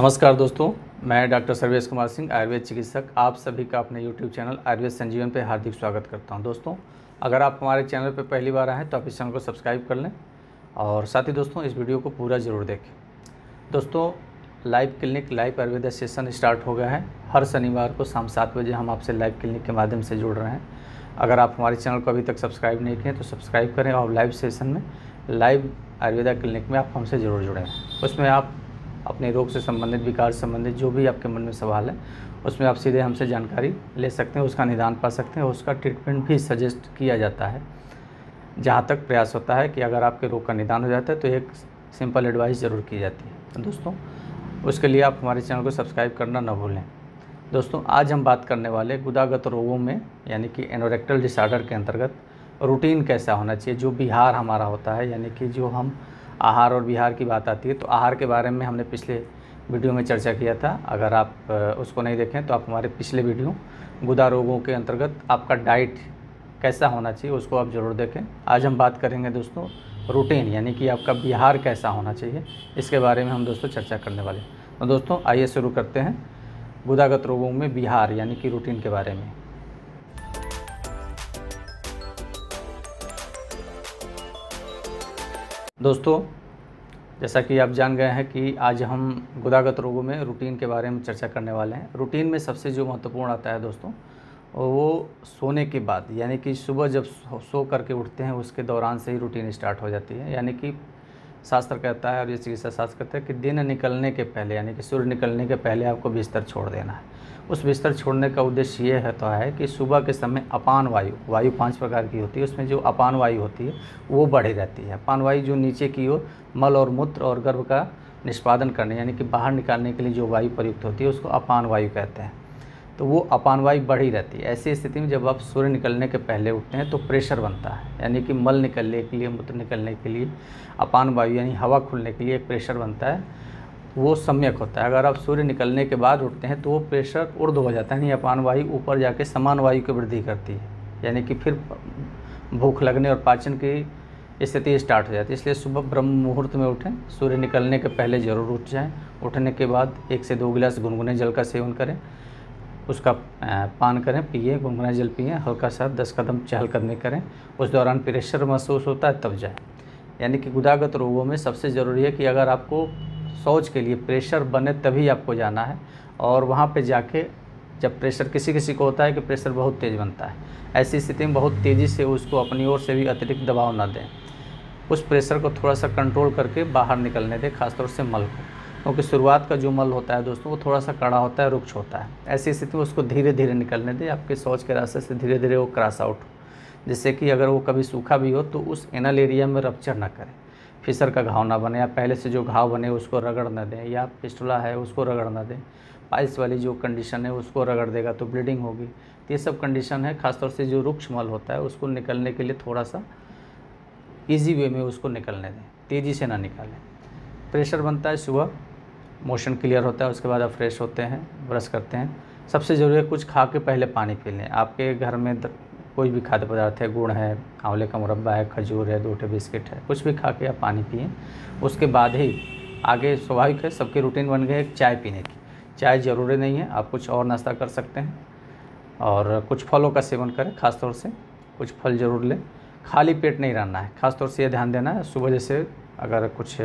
नमस्कार दोस्तों, मैं डॉक्टर सर्वेश कुमार सिंह, आयुर्वेद चिकित्सक, आप सभी का अपने यूट्यूब चैनल आयुर्वेद संजीवन पे हार्दिक स्वागत करता हूं। दोस्तों, अगर आप हमारे चैनल पे पहली बार आए हैं तो आप इस चैनल को सब्सक्राइब कर लें और साथ ही दोस्तों इस वीडियो को पूरा ज़रूर देखें। दोस्तों, live clinic live Ayurveda session start हो गया है। हर शनिवार को शाम 7 बजे हम आपसे लाइव क्लिनिक के माध्यम से जुड़ रहे हैं। अगर आप हमारे चैनल को अभी तक सब्सक्राइब नहीं किए तो सब्सक्राइब करें और लाइव सेशन में, लाइव आयुर्वेदा क्लिनिक में आप हमसे ज़रूर जुड़ें। उसमें आप अपने रोग से संबंधित, विकार से संबंधित जो भी आपके मन में सवाल है उसमें आप सीधे हमसे जानकारी ले सकते हैं, उसका निदान पा सकते हैं, उसका ट्रीटमेंट भी सजेस्ट किया जाता है। जहाँ तक प्रयास होता है कि अगर आपके रोग का निदान हो जाता है तो एक सिंपल एडवाइस ज़रूर की जाती है। तो दोस्तों, उसके लिए आप हमारे चैनल को सब्सक्राइब करना न भूलें। दोस्तों, आज हम बात करने वाले गुदागत रोगों में यानी कि एनोरेक्टल डिसऑर्डर के अंतर्गत रूटीन कैसा होना चाहिए। जो विहार हमारा होता है यानी कि जो हम आहार और विहार की बात आती है तो आहार के बारे में हमने पिछले वीडियो में चर्चा किया था। अगर आप उसको नहीं देखें तो आप हमारे पिछले वीडियो गुदा रोगों के अंतर्गत आपका डाइट कैसा होना चाहिए उसको आप ज़रूर देखें। आज हम बात करेंगे दोस्तों रूटीन यानी कि आपका विहार कैसा होना चाहिए, इसके बारे में हम दोस्तों चर्चा करने वाले हैं। तो दोस्तों आइए शुरू करते हैं गुदागत रोगों में विहार यानी कि रूटीन के बारे में। दोस्तों, जैसा कि आप जान गए हैं कि आज हम गुदागत रोगों में रूटीन के बारे में चर्चा करने वाले हैं। रूटीन में सबसे जो महत्वपूर्ण आता है दोस्तों वो सोने के बाद यानी कि सुबह जब सो करके उठते हैं उसके दौरान से ही रूटीन स्टार्ट हो जाती है। यानी कि शास्त्र कहता है और ये चिकित्सा शास्त्र कहता है कि दिन निकलने के पहले यानी कि सूर्य निकलने के पहले आपको बिस्तर छोड़ देना है। उस बिस्तर छोड़ने का उद्देश्य ये है कि सुबह के समय अपान वायु 5 प्रकार की होती है, उसमें जो अपान वायु होती है वो बढ़ी रहती है। अपान वायु जो नीचे की ओर मल और मूत्र और गर्भ का निष्पादन करने यानी कि बाहर निकालने के लिए जो वायु प्रयुक्त होती है उसको अपान वायु कहते हैं। तो वो अपान वायु बढ़ी रहती है। ऐसी स्थिति में जब आप सूर्य निकलने के पहले उठते हैं तो प्रेशर बनता है यानी कि मल निकलने के लिए, मूत्र निकलने के लिए अपान वायु यानी हवा खुलने के लिए एक प्रेशर बनता है, वो सम्यक होता है। अगर आप सूर्य निकलने के बाद उठते हैं तो वो प्रेशर ऊर्ध्व हो जाता है यानी अपान वायु ऊपर जाके समान वायु की वृद्धि करती है यानी कि फिर भूख लगने और पाचन की स्थिति स्टार्ट हो जाती है। इसलिए सुबह ब्रह्म मुहूर्त में उठें, सूर्य निकलने के पहले ज़रूर उठ जाएँ। उठने के बाद 1 से 2 गिलास गुनगुने जल का सेवन करें, उसका पान करें, पिए, गुनगुना जल पिए, हल्का सा 10 कदम चहलकदमी करें। उस दौरान प्रेशर महसूस होता है तब जाए। यानी कि गुदागत रोगों में सबसे ज़रूरी है कि अगर आपको शौच के लिए प्रेशर बने तभी आपको जाना है और वहाँ पे जाके जब प्रेशर किसी को होता है कि प्रेशर बहुत तेज़ बनता है, ऐसी स्थिति में बहुत तेज़ी से उसको अपनी ओर से भी अतिरिक्त दबाव ना दें। उस प्रेशर को थोड़ा सा कंट्रोल करके बाहर निकलने दें, खासतौर से मल को, क्योंकि शुरुआत का जो मल होता है दोस्तों वो थोड़ा सा कड़ा होता है, रुक्ष होता है। ऐसी स्थिति में उसको धीरे धीरे निकलने दें, आपके शौच के रास्ते से धीरे धीरे वो क्रॉस आउट हो, जिससे कि अगर वो कभी सूखा भी हो तो उस एनल एरिया में रप्चर ना करे, फिसर का घाव ना बने, या पहले से जो घाव बने उसको रगड़ ना दें, या फिस्टुला है उसको रगड़ ना दें। पाइल्स वाली जो कंडीशन है उसको रगड़ देगा तो ब्लीडिंग होगी। तो ये सब कंडीशन है। खासतौर से जो रुक्ष मल होता है उसको निकलने के लिए थोड़ा सा ईजी वे में उसको निकलने दें, तेज़ी से ना निकालें। प्रेशर बनता है, सुबह मोशन क्लियर होता है, उसके बाद आप फ्रेश होते हैं, ब्रश करते हैं। सबसे ज़रूरी है कुछ खा के पहले पानी पी लें। आपके घर में कोई भी खाद्य पदार्थ है, गुड़ है, आंवले का मुरब्बा है, खजूर है, 2 बिस्किट है, कुछ भी खा के आप पानी पिए। उसके बाद ही आगे स्वाभाविक है सबके रूटीन बन गए एक चाय पीने की। चाय ज़रूरी नहीं है, आप कुछ और नाश्ता कर सकते हैं और कुछ फलों का सेवन करें। ख़ासतौर से कुछ फल ज़रूर लें, खाली पेट नहीं रहना है। ख़ासतौर से ये ध्यान देना है सुबह जैसे अगर कुछ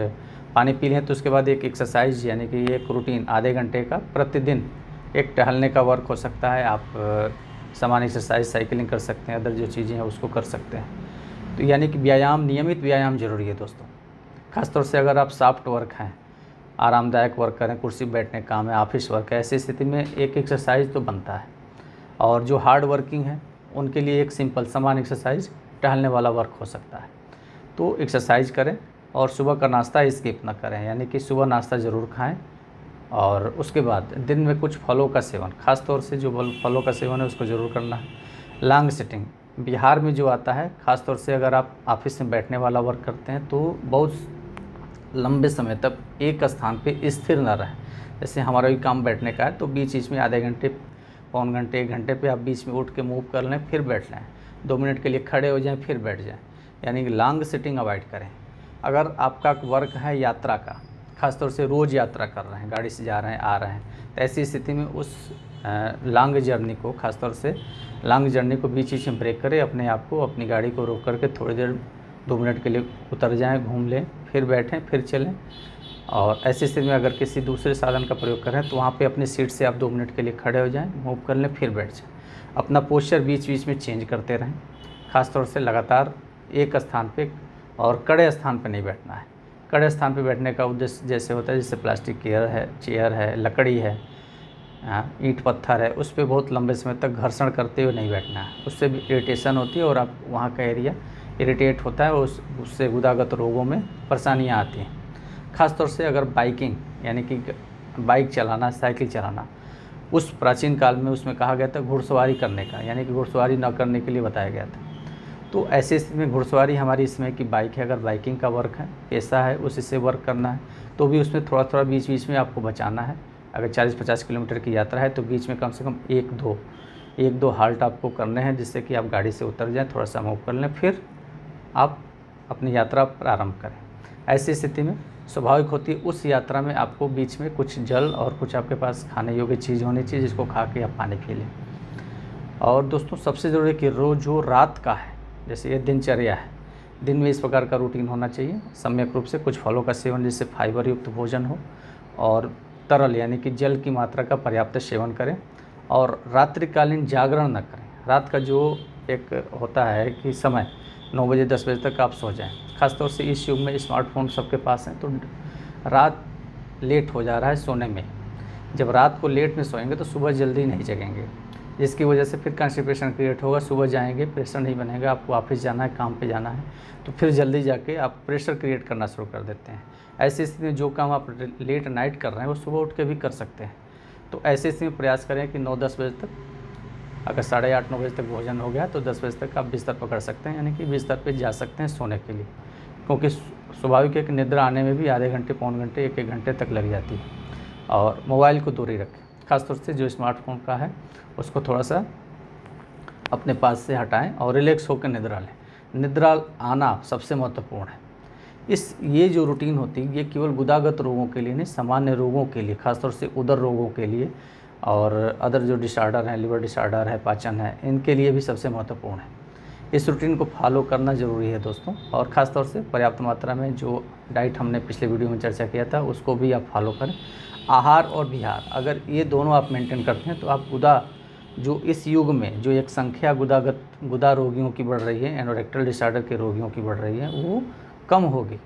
पानी पी लें तो उसके बाद एक एक्सरसाइज यानी कि एक रूटीन आधे घंटे का प्रतिदिन एक टहलने का वर्क हो सकता है। आप सामान्य एक्सरसाइज, साइकिलिंग कर सकते हैं, अदर जो चीज़ें हैं उसको कर सकते हैं। तो यानी कि व्यायाम, नियमित व्यायाम जरूरी है दोस्तों। खासतौर से अगर आप सॉफ्ट वर्क हैं, आरामदायक वर्क करें, कुर्सी बैठने का काम है, ऑफिस वर्क है, ऐसी स्थिति में एक एक्सरसाइज तो बनता है। और जो हार्ड वर्किंग है उनके लिए एक सिंपल सामान्य एक्सरसाइज, टहलने वाला वर्क हो सकता है। तो एक्सरसाइज करें और सुबह का नाश्ता स्किप ना करें, यानी कि सुबह नाश्ता ज़रूर खाएं और उसके बाद दिन में कुछ फलों का सेवन, खास तौर से जो फलों का सेवन है उसको ज़रूर करना है। लॉन्ग सिटिंग बिहार में जो आता है, खास तौर से अगर आप ऑफिस में बैठने वाला वर्क करते हैं तो बहुत लंबे समय तक एक स्थान पे स्थिर ना रहें। जैसे हमारा भी काम बैठने का है तो बीच में आधे घंटे, पौन घंटे, 1 घंटे पे आप बीच में उठ के मूव कर लें, फिर बैठ लें, 2 मिनट के लिए खड़े हो जाएं, फिर बैठ जाएं, यानी कि लॉन्ग सिटिंग अवॉइड करें। अगर आपका वर्क है यात्रा का खासतौर से रोज़ यात्रा कर रहे हैं, गाड़ी से जा रहे हैं, आ रहे हैं, तो ऐसी स्थिति में उस लॉन्ग जर्नी को, खासतौर से लॉन्ग जर्नी को बीच बीच में ब्रेक करें, अपने आप को, अपनी गाड़ी को रोक करके थोड़ी देर 2 मिनट के लिए उतर जाएं, घूम लें, फिर बैठें, फिर चलें। और ऐसी स्थिति में अगर किसी दूसरे साधन का प्रयोग करें तो वहाँ पे अपनी सीट से आप 2 मिनट के लिए खड़े हो जाएं, मूव कर लें, फिर बैठ जाएं। अपना पोस्चर बीच बीच में चेंज करते रहें, ख़ासतौर से लगातार एक स्थान पे और कड़े स्थान पे नहीं बैठना है। कड़े स्थान पे बैठने का उद्देश्य जैसे होता है, जैसे प्लास्टिक चेयर है, लकड़ी है, ईंट पत्थर है, उस पर बहुत लंबे समय तक घर्षण करते हुए नहीं बैठना है, उससे भी इरिटेशन होती है और आप वहाँ का एरिया इरिटेट होता है, उससे गुदागत रोगों में परेशानियाँ आती हैं। ख़ासतौर से अगर बाइकिंग यानी कि बाइक चलाना, साइकिल चलाना, उस प्राचीन काल में उसमें कहा गया था घुड़सवारी करने का, यानी कि घुड़सवारी न करने के लिए बताया गया था। तो ऐसे स्थिति में घुड़सवारी हमारी इसमें की बाइक है, अगर बाइकिंग का वर्क है, पेशा है, उसी से वर्क करना है, तो भी उसमें थोड़ा थोड़ा बीच बीच में आपको बचाना है। अगर 40-50 किलोमीटर की यात्रा है तो बीच में कम से कम 1-2 हाल्ट आपको करने हैं, जिससे कि आप गाड़ी से उतर जाएं, थोड़ा सा मूव कर लें, फिर आप अपनी यात्रा प्रारंभ करें। ऐसी स्थिति में स्वाभाविक होती है उस यात्रा में आपको बीच में कुछ जल और कुछ आपके पास खाने योग्य चीज़ होनी चाहिए, जिसको खा के आप पानी पी लें। और दोस्तों सबसे ज़रूरी है कि रोज़ जो रात का है, जैसे ये दिनचर्या है, दिन में इस प्रकार का रूटीन होना चाहिए, सम्यक रूप से कुछ फलों का सेवन, जिससे फाइबर युक्त भोजन हो, और तरल यानी कि जल की मात्रा का पर्याप्त सेवन करें, और रात्रिकालीन जागरण न करें। रात का जो एक होता है कि समय 9 बजे 10 बजे तक आप सो जाएं। ख़ासतौर से इस युग में स्मार्टफोन सबके पास हैं, तो रात लेट हो जा रहा है सोने में। जब रात को लेट में सोएंगे तो सुबह जल्दी नहीं जगेंगे, जिसकी वजह से फिर कॉन्स्टिपेशन क्रिएट होगा, सुबह जाएंगे, प्रेशर नहीं बनेगा, आपको ऑफिस जाना है, काम पे जाना है, तो फिर जल्दी जाके आप प्रेशर क्रिएट करना शुरू कर देते हैं। ऐसी स्थिति में जो काम आप लेट नाइट कर रहे हैं वो सुबह उठ के भी कर सकते हैं। तो ऐसी स्थिति में प्रयास करें कि 9-10 बजे तक, अगर 8:30-9 बजे तक भोजन हो गया तो 10 बजे तक आप बिस्तर पकड़ सकते हैं, यानी कि बिस्तर पे जा सकते हैं सोने के लिए, क्योंकि स्वाभाविक है कि निद्रा आने में भी आधे घंटे, पौन घंटे, 1-1 घंटे तक लग जाती है। और मोबाइल को दूरी रखें, ख़ासतौर से जो स्मार्टफोन का है उसको थोड़ा सा अपने पास से हटाएं और रिलैक्स होकर निद्रा लें। निद्रा आना सबसे महत्वपूर्ण है। ये जो रूटीन होती है ये केवल गुदागत रोगों के लिए नहीं, सामान्य रोगों के लिए, खासतौर से उदर रोगों के लिए और अदर जो डिसऑर्डर हैं, लिवर डिसऑर्डर है, पाचन है, इनके लिए भी सबसे महत्वपूर्ण है। इस रूटीन को फॉलो करना ज़रूरी है दोस्तों, और ख़ास तौर से पर्याप्त मात्रा में जो डाइट हमने पिछले वीडियो में चर्चा किया था उसको भी आप फॉलो करें। आहार और विहार, अगर ये दोनों आप मेंटेन करते हैं तो आप गुदा, जो इस युग में जो एक संख्या गुदा रोगियों की बढ़ रही है, एनोरेक्टल डिसऑर्डर के रोगियों की बढ़ रही है, वो कम होगी।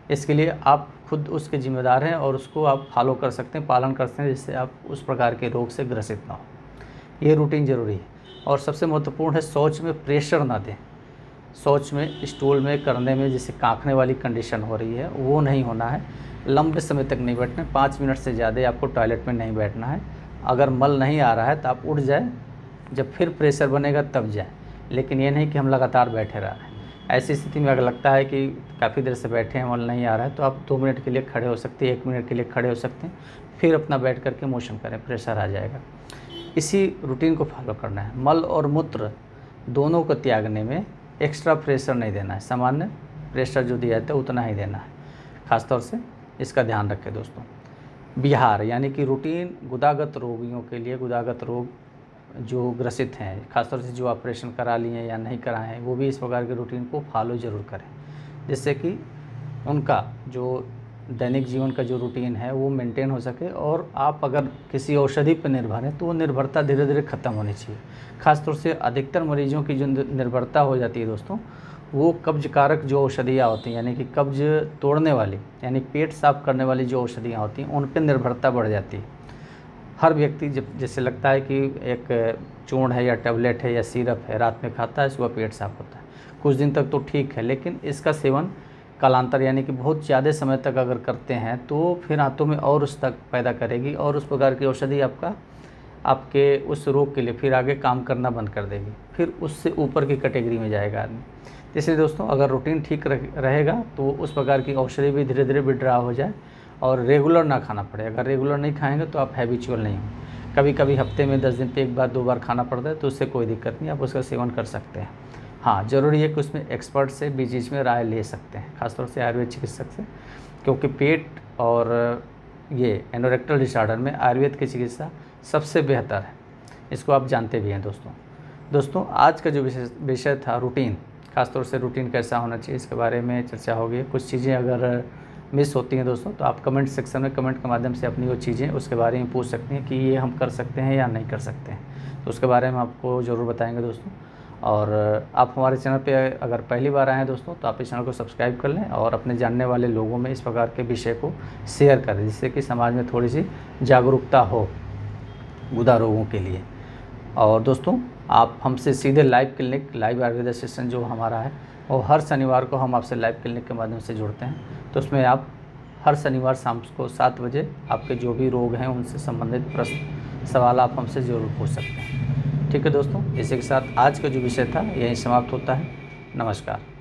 इसके लिए आप खुद उसके जिम्मेदार हैं और उसको आप फॉलो कर सकते हैं, पालन कर सकते हैं, जिससे आप उस प्रकार के रोग से ग्रसित ना हो। ये रूटीन ज़रूरी है। और सबसे महत्वपूर्ण है शौच में प्रेशर ना दें। शौच में, स्टूल में करने में जैसे कांखने वाली कंडीशन हो रही है वो नहीं होना है। लंबे समय तक नहीं बैठना है, 5 मिनट से ज़्यादा आपको टॉयलेट में नहीं बैठना है। अगर मल नहीं आ रहा है तो आप उठ जाए, जब फिर प्रेशर बनेगा तब जाए, लेकिन ये नहीं कि हम लगातार बैठे रह रहे हैं। ऐसी स्थिति में अगर लगता है कि काफ़ी देर से बैठे हैं, मल नहीं आ रहा है, तो आप 2 मिनट के लिए खड़े हो सकते हैं, 1 मिनट के लिए खड़े हो सकते हैं, फिर अपना बैठ करके मोशन करें, प्रेशर आ जाएगा। इसी रूटीन को फॉलो करना है। मल और मूत्र दोनों को त्यागने में एक्स्ट्रा प्रेशर नहीं देना है, सामान्य प्रेशर जो दिया जाता है उतना ही देना है। ख़ासतौर से इसका ध्यान रखें दोस्तों। विहार यानी कि रूटीन गुदागत रोगियों के लिए, गुदागत रोग जो ग्रसित हैं, खासतौर से जो ऑपरेशन करा लिए हैं या नहीं कराए हैं, वो भी इस प्रकार के रूटीन को फॉलो ज़रूर करें, जिससे कि उनका जो दैनिक जीवन का जो रूटीन है वो मेंटेन हो सके। और आप अगर किसी औषधि पर निर्भर हैं तो वो निर्भरता धीरे धीरे ख़त्म होनी चाहिए। ख़ासतौर से अधिकतर मरीजों की जो निर्भरता हो जाती है दोस्तों, वो कब्ज कारक जो औषधियाँ होती हैं, यानी कि कब्ज तोड़ने वाली, यानी पेट साफ़ करने वाली जो औषधियाँ होती हैं, उन पर निर्भरता बढ़ जाती है। हर व्यक्ति जब जैसे लगता है कि एक चूर्ण है या टैबलेट है या सिरप है, रात में खाता है, सुबह पेट साफ़ होता है, कुछ दिन तक तो ठीक है, लेकिन इसका सेवन कालांतर यानी कि बहुत ज़्यादा समय तक अगर करते हैं तो फिर आंतों में और उस तक पैदा करेगी और उस प्रकार की औषधि आपके उस रोग के लिए फिर आगे काम करना बंद कर देगी, फिर उससे ऊपर की कैटेगरी में जाएगा आदमी। इसलिए दोस्तों अगर रूटीन ठीक रहेगा तो उस प्रकार की औषधि भी धीरे धीरे विड्रॉ हो जाए और रेगुलर ना खाना पड़े। अगर रेगुलर नहीं खाएंगे तो आप हैबिचुअल नहीं हो, कभी कभी हफ्ते में 10 दिन पे 1 बार 2 बार खाना पड़ता है, तो उससे कोई दिक्कत नहीं, आप उसका सेवन कर सकते हैं। हाँ, ज़रूरी है कि उसमें एक्सपर्ट से बीच बीच में राय ले सकते हैं, खासतौर से आयुर्वेद चिकित्सक से, क्योंकि पेट और ये एनोरेक्टल डिसऑर्डर में आयुर्वेद की चिकित्सा सबसे बेहतर है। इसको आप जानते भी हैं दोस्तों आज का जो विषय था रूटीन, खासतौर से रूटीन कैसा होना चाहिए इसके बारे में चर्चा होगी। कुछ चीज़ें अगर मिस होती हैं दोस्तों तो आप कमेंट सेक्शन में कमेंट के माध्यम से अपनी वो चीज़ें उसके बारे में पूछ सकते हैं कि ये हम कर सकते हैं या नहीं कर सकते हैं, तो उसके बारे में आपको ज़रूर बताएंगे दोस्तों। और आप हमारे चैनल पे अगर पहली बार आए हैं दोस्तों तो आप इस चैनल को सब्सक्राइब कर लें और अपने जानने वाले लोगों में इस प्रकार के विषय को शेयर करें, जिससे कि समाज में थोड़ी सी जागरूकता हो गुदा रोगों के लिए। और दोस्तों आप हमसे सीधे live clinic, live Ayurveda session जो हमारा है वो हर शनिवार को हम आपसे लाइव क्लिनिक के माध्यम से जुड़ते हैं, तो उसमें आप हर शनिवार शाम को 7 बजे आपके जो भी रोग हैं उनसे संबंधित प्रश्न सवाल आप हमसे ज़रूर पूछ सकते हैं। ठीक है दोस्तों, इसी के साथ आज का जो विषय था यहीं समाप्त होता है। नमस्कार।